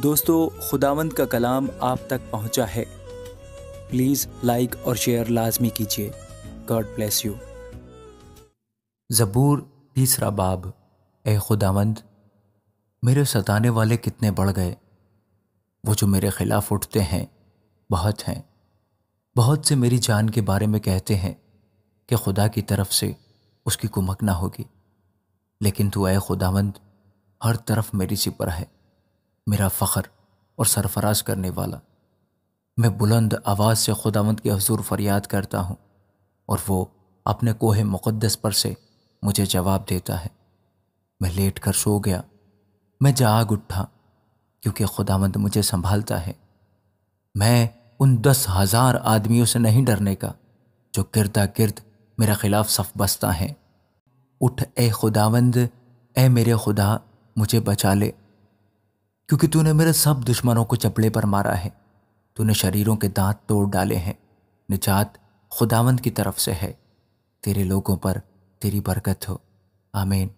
دوستو، خداوند کا کلام آپ تک پہنچا ہے۔ پلیز لائک اور شیئر لازمی کیجیے۔ God bless you. زبور 30 باب۔ اے خداوند، میرے ستانے والے کتنے بڑھ گئے، وہ جو میرے خلاف اٹھتے ہیں بہت ہیں۔ بہت سے میری جان کے بارے میں کہتے ہیں کہ خدا کی طرف سے اس کی کمک نہ ہوگی، لیکن تو اے خداوند ہر طرف میری سپر ہے، میرا فخر اور سرفراز کرنے والا۔ میں بلند آواز سے خداوند کے حضور فریاد کرتا ہوں، اور وہ اپنے کوہ مقدس پر سے مجھے جواب دیتا ہے۔ میں لیٹ کر سو گیا، میں جاگ اٹھا، کیونکہ خداوند مجھے سنبھالتا ہے۔ میں ان 10,000 آدمیوں سے نہیں ڈرنے کا جو گردا گرد میرے خلاف صف بستہ ہیں۔ اٹھ اے خداوند، اے میرے خدا، مجھے بچا لے، کیونکہ تو نے میرے سب دشمنوں کو چپڑے پر مارا ہے۔ تو نے شریروں کے دانت توڑ ڈالے ہیں۔ نجات خداوند کی طرف سے ہے، تیرے لوگوں پر تیری برکت ہو، آمین۔